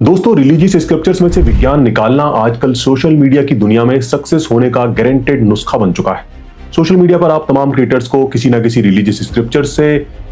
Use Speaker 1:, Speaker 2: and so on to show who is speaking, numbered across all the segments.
Speaker 1: दोस्तों, religious scriptures में से विज्ञान निकालना आजकल सोशल मीडिया की दुनिया में सक्सेस होने का गारंटेड नुस्खा बन चुका है। सोशल मीडिया पर आप तमाम क्रिएटर्स को किसी ना किसी रिलीजियस स्क्रिप्चर से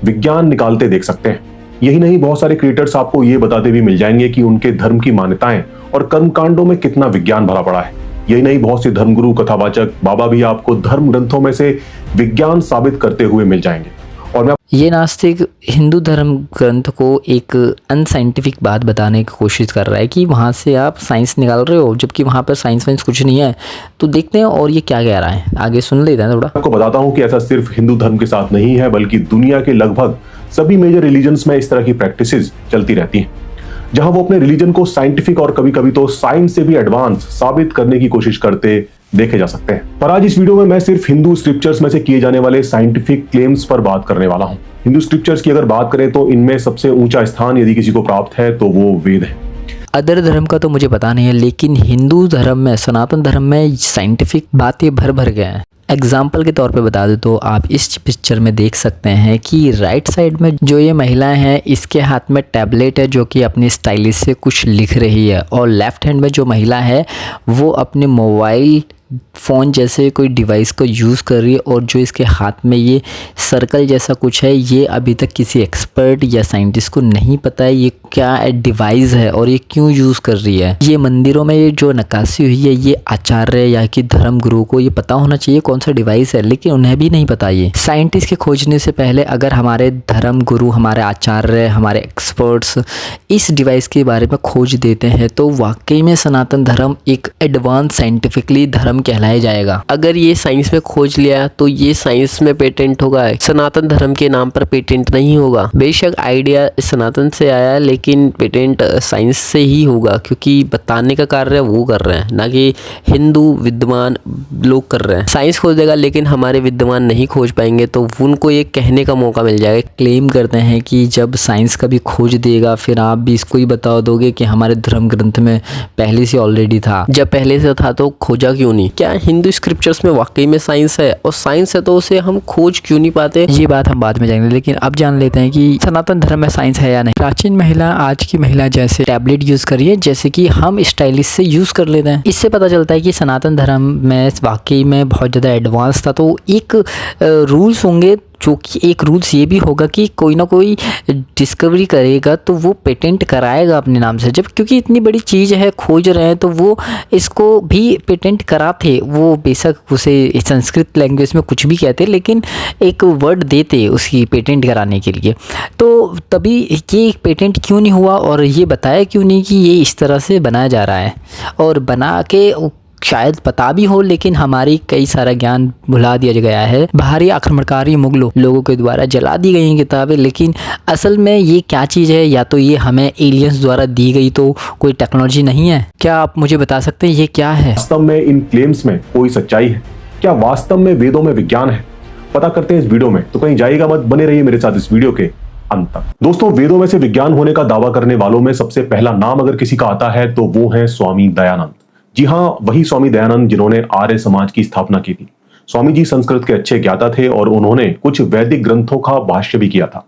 Speaker 1: विज्ञान निकालते देख सकते हैं। यही नहीं, बहुत सारे क्रिएटर्स आपको ये बताते भी मिल जाएंगे कि उनके धर्म की मान्यताएं और कर्मकांडों में कितना विज्ञान भरा पड़ा है। यही नहीं, बहुत से धर्मगुरु, कथावाचक, बाबा भी आपको धर्म ग्रंथों में से विज्ञान साबित करते हुए मिल जाएंगे। और मैं
Speaker 2: ये नास्तिक हिंदू धर्म ग्रंथ को एक अनसाइंटिफिक बात बताने की कोशिश कर रहा है कि वहाँ से आप साइंस निकाल रहे हो, जबकि वहाँ पर साइंस वाइंस कुछ नहीं है। तो देखते हैं और ये क्या कह रहा है, आगे सुन लेते हैं थोड़ा।
Speaker 1: आपको बताता हूँ कि ऐसा सिर्फ हिंदू धर्म के साथ नहीं है, बल्कि दुनिया के लगभग सभी मेजर रिलीजन्स में इस तरह की प्रैक्टिसेस चलती रहती हैं, जहां वो अपने रिलीजन को साइंटिफिक और कभी कभी तो साइंस से भी एडवांस साबित करने की कोशिश करते देखे जा सकते हैं। पर आज इस वीडियो में मैं सिर्फ हिंदू स्क्रिप्चर्स में से किए जाने वाले साइंटिफिक क्लेम्स पर बात करने वाला हूं। हिंदू स्क्रिप्चर्स की अगर बात करें तो इनमें सबसे ऊंचा स्थान यदि किसी को प्राप्त है तो वो वेद है।
Speaker 2: अदर धर्म का तो मुझे पता नहीं है, लेकिन हिंदू धर्म में, सनातन धर्म में साइंटिफिक बातें भर भर गए हैं। एग्जाम्पल के तौर पे बता दूं तो आप इस पिक्चर में देख सकते हैं कि राइट साइड में जो ये महिलाएं हैं, इसके हाथ में टैबलेट है जो कि अपनी स्टाइलिश से कुछ लिख रही है, और लेफ्ट हैंड में जो महिला है वो अपने मोबाइल फ़ोन जैसे कोई डिवाइस को यूज़ कर रही है। और जो इसके हाथ में ये सर्कल जैसा कुछ है, ये अभी तक किसी एक्सपर्ट या साइंटिस्ट को नहीं पता है ये क्या डिवाइस है और ये क्यों यूज़ कर रही है। ये मंदिरों में ये जो नक्काशी हुई है, ये आचार्य या कि धर्म गुरु को ये पता होना चाहिए कौन सा डिवाइस है, लेकिन उन्हें भी नहीं पता। ये साइंटिस्ट के खोजने से पहले अगर हमारे धर्म गुरु, हमारे आचार्य, हमारे एक्सपर्ट्स इस डिवाइस के बारे में खोज देते हैं तो वाकई में सनातन धर्म एक एडवांस साइंटिफिकली धर्म कहलाया जाएगा। अगर ये साइंस में खोज लिया तो ये साइंस में पेटेंट होगा, सनातन धर्म के नाम पर पेटेंट नहीं होगा। बेशक आइडिया सनातन से आया, लेकिन पेटेंट साइंस से ही होगा, क्योंकि बताने का कार्य वो कर रहे हैं, ना कि हिंदू विद्वान लोग कर रहे हैं। साइंस खोज देगा लेकिन हमारे विद्वान नहीं खोज पाएंगे, तो उनको ये कहने का मौका मिल जाएगा। क्लेम करते हैं कि जब साइंस कभी खोज देगा फिर आप भी इसको ही बता दोगे कि हमारे धर्म ग्रंथ में पहले से ऑलरेडी था। जब पहले से था तो खोजा क्यों नहीं? क्या हिंदू स्क्रिप्चर्स में वाकई में साइंस है? और साइंस है तो उसे हम खोज क्यों नहीं पाते? ये बात हम बाद में जानेंगे, लेकिन अब जान लेते हैं कि सनातन धर्म में साइंस है या नहीं। प्राचीन महिला आज की महिला जैसे टैबलेट यूज करिए, जैसे कि हम स्टाइलिश से यूज कर लेते हैं। इससे पता चलता है कि सनातन धर्म में वाकई में बहुत ज़्यादा एडवांस था। तो एक रूल्स होंगे, जो कि एक रूल्स ये भी होगा कि कोई ना कोई डिस्कवरी करेगा तो वो पेटेंट कराएगा अपने नाम से। जब क्योंकि इतनी बड़ी चीज़ है, खोज रहे हैं, तो वो इसको भी पेटेंट कराते। वो बेशक उसे संस्कृत लैंग्वेज में कुछ भी कहते, लेकिन एक वर्ड देते उसकी पेटेंट कराने के लिए। तो तभी ये पेटेंट क्यों नहीं हुआ और ये बताया क्यों नहीं कि ये इस तरह से बनाया जा रहा है, और बना के शायद पता भी हो, लेकिन हमारी कई सारा ज्ञान भुला दिया गया है। बाहरी आक्रमणकारी मुगलों लोगों के द्वारा जला दी गई किताबें, लेकिन असल में ये क्या चीज़ है? या तो ये हमें एलियंस द्वारा दी गई तो कोई टेक्नोलॉजी नहीं है? क्या आप मुझे बता सकते हैं ये क्या है?
Speaker 1: वास्तव में इन क्लेम्स में कोई सच्चाई है? क्या वास्तव में वेदों में विज्ञान है? पता करते हैं इस वीडियो में, तो कहीं जाइएगा मत, बने रहिए मेरे साथ इस वीडियो के अंत तक। दोस्तों, वेदों में से विज्ञान होने का दावा करने वालों में सबसे पहला नाम अगर किसी का आता है तो वो है स्वामी दयानंद। जी हाँ, वही स्वामी दयानंद जिन्होंने आर्य समाज की स्थापना की थी। स्वामी जी संस्कृत के अच्छे ज्ञाता थे और उन्होंने कुछ वैदिक ग्रंथों का भाष्य भी किया था।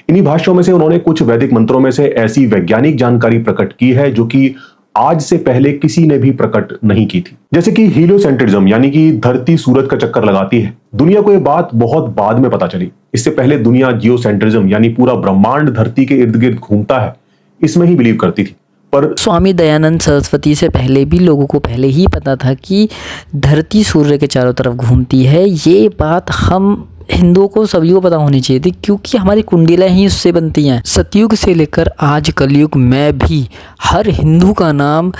Speaker 1: इन्हीं भाष्यों में से उन्होंने कुछ वैदिक मंत्रों में से ऐसी वैज्ञानिक जानकारी प्रकट की है जो कि आज से पहले किसी ने भी प्रकट नहीं की थी। जैसे कि हीलियोसेंट्रिज्म, यानी कि धरती सूरज का चक्कर लगाती है। दुनिया को यह बात बहुत बाद में पता चली। इससे पहले दुनिया जियोसेंट्रिज्म, यानी पूरा ब्रह्मांड धरती के इर्द गिर्द घूमता है, इसमें ही बिलीव करती थी। पर
Speaker 2: स्वामी दयानंद सरस्वती से पहले भी लोगों को पहले ही पता था कि धरती सूर्य के चारों तरफ घूमती है। ये बात हम हिंदुओं को, सभी को पता होनी चाहिए थी, क्योंकि हमारी कुंडलियाँ ही उससे बनती हैं। सतयुग से लेकर आज कलयुग में भी हर हिंदू का नाम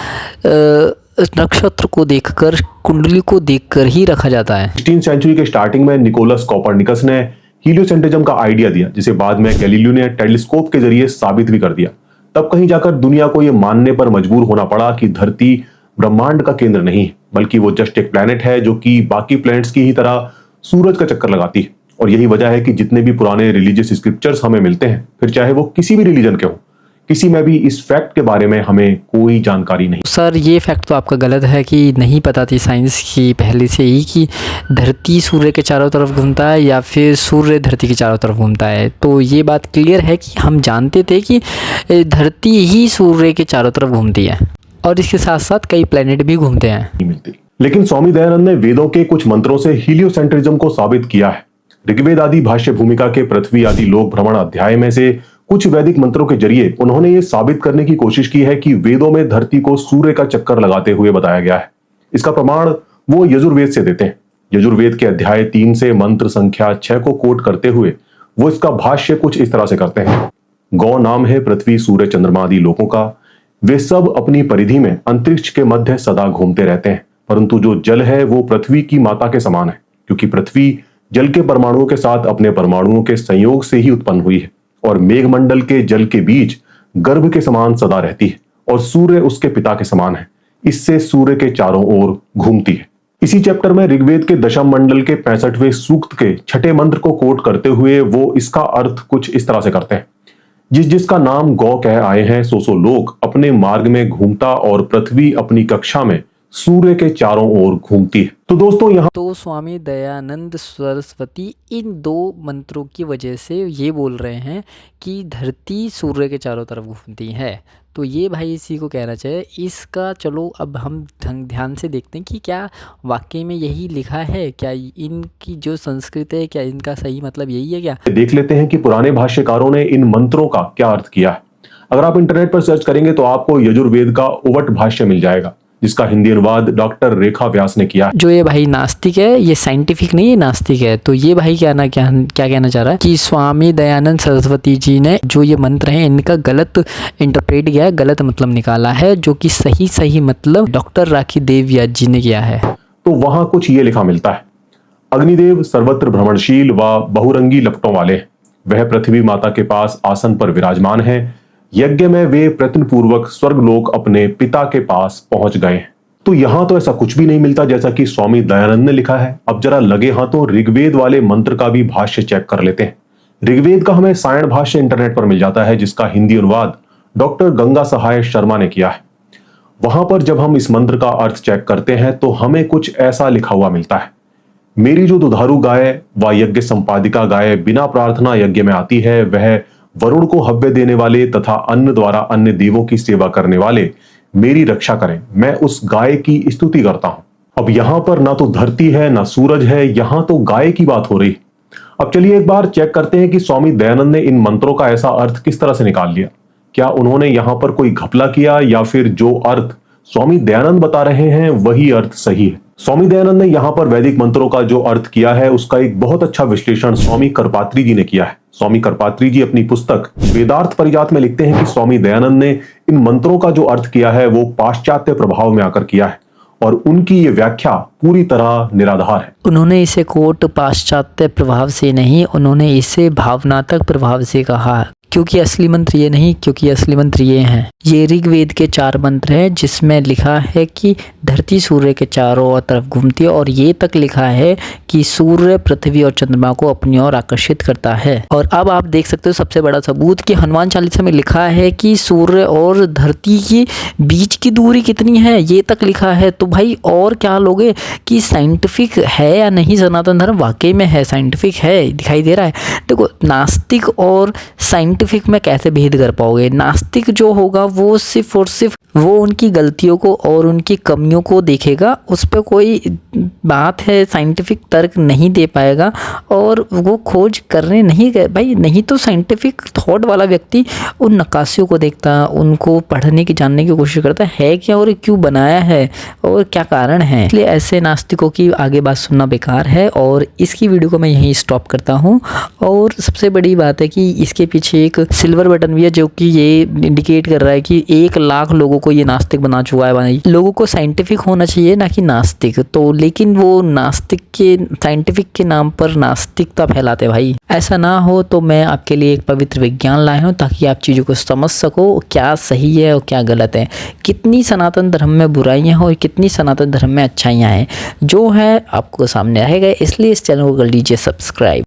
Speaker 2: नक्षत्र को देखकर, कुंडली को देखकर ही रखा जाता है।
Speaker 1: 16वीं सेंचुरी के स्टार्टिंग में निकोलस कोपरनिकस ने हीलियोसेंट्रिज्म का आइडिया दिया, जिसे बाद में गैलीलियो ने टेलीस्कोप के जरिए साबित भी कर दिया। तब कहीं जाकर दुनिया को यह मानने पर मजबूर होना पड़ा कि धरती ब्रह्मांड का केंद्र नहीं है, बल्कि वो जस्ट एक प्लेनेट है जो कि बाकी प्लैनेट्स की ही तरह सूरज का चक्कर लगाती है। और यही वजह है कि जितने भी पुराने रिलीजियस स्क्रिप्चर्स हमें मिलते हैं, फिर चाहे वो किसी भी रिलीजन के हो, किसी में भी इस फैक्ट के बारे में हमें कोई जानकारी नहीं।
Speaker 2: सर ये फैक्ट तो आपका गलत है कि नहीं पता थी साइंस की पहले से ही कि धरती सूर्य के चारों तरफ घूमता है या फिर सूर्य धरती के चारों तरफ घूमता है। तो ये बात क्लियर है कि हम जानते थे कि धरती ही सूर्य के चारों तरफ घूमती है और इसके साथ साथ कई प्लैनेट भी घूमते हैं।
Speaker 1: मिलती। लेकिन स्वामी दयानंद ने वेदों के कुछ मंत्रों से हीलियोसेंट्रिज्म को साबित किया है। ऋग्वेद आदि भाष्य भूमिका के पृथ्वी आदि लोक भ्रमण अध्याय में से कुछ वैदिक मंत्रों के जरिए उन्होंने ये साबित करने की कोशिश की है कि वेदों में धरती को सूर्य का चक्कर लगाते हुए बताया गया है। इसका प्रमाण वो यजुर्वेद से देते हैं। यजुर्वेद के अध्याय 3 से मंत्र संख्या 6 को कोट करते हुए वो इसका भाष्य कुछ इस तरह से करते हैं। गौ नाम है पृथ्वी सूर्य चंद्रमा आदि लोकों का। वे सब अपनी परिधि में अंतरिक्ष के मध्य सदा घूमते रहते हैं, परंतु जो जल है वो पृथ्वी की माता के समान है, क्योंकि पृथ्वी जल के परमाणुओं के साथ अपने परमाणुओं के संयोग से ही उत्पन्न हुई है और मेघमंडल के जल के बीच गर्भ के समान सदा रहती है और सूर्य उसके पिता के समान है। इससे सूर्य के चारों ओर घूमती है। इसी चैप्टर में ऋग्वेद के दशम मंडल के 65वें सूक्त के 6ठे मंत्र को कोट करते हुए वो इसका अर्थ कुछ इस तरह से करते हैं। जिसका नाम गौ कह आए हैं सो लोक अपने मार्ग में घूमता और पृथ्वी अपनी कक्षा में सूर्य के चारों ओर घूमती है। तो दोस्तों यहाँ
Speaker 2: तो स्वामी दयानंद सरस्वती इन 2 मंत्रों की वजह से ये बोल रहे हैं कि धरती सूर्य के चारों तरफ घूमती है। तो ये भाई इसी को कहना चाहिए। इसका चलो अब हम ध्यान से देखते हैं कि क्या वाकई में यही लिखा है, क्या इनकी जो संस्कृत है क्या इनका सही मतलब यही है क्या।
Speaker 1: देख लेते हैं कि पुराने भाष्यकारों ने इन मंत्रों का क्या अर्थ किया है। अगर आप इंटरनेट पर सर्च करेंगे तो आपको यजुर्वेद का उवट भाष्य मिल जाएगा, जिसका हिंदी अनुवाद डॉक्टर रेखा व्यास ने किया है।
Speaker 2: जो ये भाई नास्तिक है, ये साइंटिफिक नहीं है, नास्तिक है। तो ये भाई क्या कहना चाह रहा है कि स्वामी दयानंद सरस्वती जी ने जो ये मंत्र हैं इनका गलत इंटरप्रेट किया है, गलत मतलब निकाला है, जो कि सही मतलब डॉक्टर राखी देव व्यास जी ने किया है।
Speaker 1: तो वहां कुछ ये लिखा मिलता है। अग्निदेव सर्वत्र भ्रमणशील व बहुरंगी लपटों वाले, वह पृथ्वी माता के पास आसन पर विराजमान है। यज्ञ में वे प्रयत्न पूर्वक स्वर्गलोक अपने पिता के पास पहुंच गए। तो यहां तो ऐसा कुछ भी नहीं मिलता जैसा कि स्वामी दयानंद ने लिखा है। अब जरा लगे हाथों ऋग्वेद वाले मंत्र का भी भाष्य चेक कर लेते हैं। ऋग्वेद का हमें सायण भाष्य इंटरनेट पर मिल जाता है, जिसका हिंदी अनुवाद डॉक्टर गंगा सहाय शर्मा ने किया है। वहां पर जब हम इस मंत्र का अर्थ चेक करते हैं तो हमें कुछ ऐसा लिखा हुआ मिलता है। मेरी जो दुधारू गाय व यज्ञ संपादिका गाय बिना प्रार्थना यज्ञ में आती है, वह वरुण को हव्य देने वाले तथा अन्न द्वारा अन्य देवों की सेवा करने वाले मेरी रक्षा करें। मैं उस गाय की स्तुति करता हूं। अब यहां पर ना तो धरती है ना सूरज है, यहां तो गाय की बात हो रही। अब चलिए एक बार चेक करते हैं कि स्वामी दयानंद ने इन मंत्रों का ऐसा अर्थ किस तरह से निकाल लिया। क्या उन्होंने यहां पर कोई घपला किया या फिर जो अर्थ स्वामी दयानंद बता रहे हैं वही अर्थ सही है। स्वामी दयानंद ने यहाँ पर वैदिक मंत्रों का जो अर्थ किया है उसका एक बहुत अच्छा विश्लेषण स्वामी करपात्री जी ने किया है। स्वामी करपात्री जी अपनी पुस्तक वेदार्थ परिजात में लिखते हैं कि स्वामी दयानंद ने इन मंत्रों का जो अर्थ किया है वो पाश्चात्य प्रभाव में आकर किया है और उनकी ये व्याख्या पूरी तरह निराधार है।
Speaker 2: उन्होंने इसे कोट पाश्चात्य प्रभाव से नहीं, उन्होंने इसे भावनात्मक प्रभाव से कहा, क्योंकि असली मंत्र ये नहीं, क्योंकि असली मंत्र ये हैं। ये ऋग्वेद के 4 मंत्र हैं जिसमें लिखा है कि धरती सूर्य के चारों तरफ घूमती है और ये तक लिखा है कि सूर्य पृथ्वी और चंद्रमा को अपनी ओर आकर्षित करता है। और अब आप देख सकते हो सबसे बड़ा सबूत कि हनुमान चालीसा में लिखा है कि सूर्य और धरती के बीच की दूरी कितनी है, ये तक लिखा है। तो भाई और क्या लोगे कि साइंटिफिक है या नहीं सनातन धर्म? वाकई में है, साइंटिफिक है, दिखाई दे रहा है। देखो नास्तिक और साइंटिफिक में कैसे भेद कर पाओगे? नास्तिक जो होगा वो सिर्फ और सिर्फ वो उनकी गलतियों को और उनकी कमियों को देखेगा, उस पर कोई बात है साइंटिफिक तर्क नहीं दे पाएगा और वो खोज करने नहीं गए। भाई नहीं तो साइंटिफिक थॉट वाला व्यक्ति उन नक्काशियों को देखता, उनको पढ़ने की जानने की कोशिश करता है क्या और क्यों बनाया है और क्या कारण है। इसलिए ऐसे नास्तिकों की आगे बात सुनना बेकार है और इसकी वीडियो को मैं यहीं स्टॉप करता हूँ। और सबसे बड़ी बात है कि इसके पीछे एक सिल्वर बटन भी है जो कि ये इंडिकेट कर रहा है कि 1 लाख लोगों को ये नास्तिक बना चुका है। भाई लोगों को साइंटिफिक होना चाहिए ना कि नास्तिक। तो लेकिन वो नास्तिक के साइंटिफिक के नाम पर नास्तिकता फैलाते। भाई ऐसा ना हो तो मैं आपके लिए एक पवित्र विज्ञान लाया हूँ ताकि आप चीज़ों को समझ सको क्या सही है और क्या गलत है, कितनी सनातन धर्म में बुराइयाँ हैं और कितनी सनातन धर्म में अच्छाइयाँ हैं, जो है आपको सामने रहेगा। इसलिए इस चैनल को कर लीजिए सब्सक्राइब।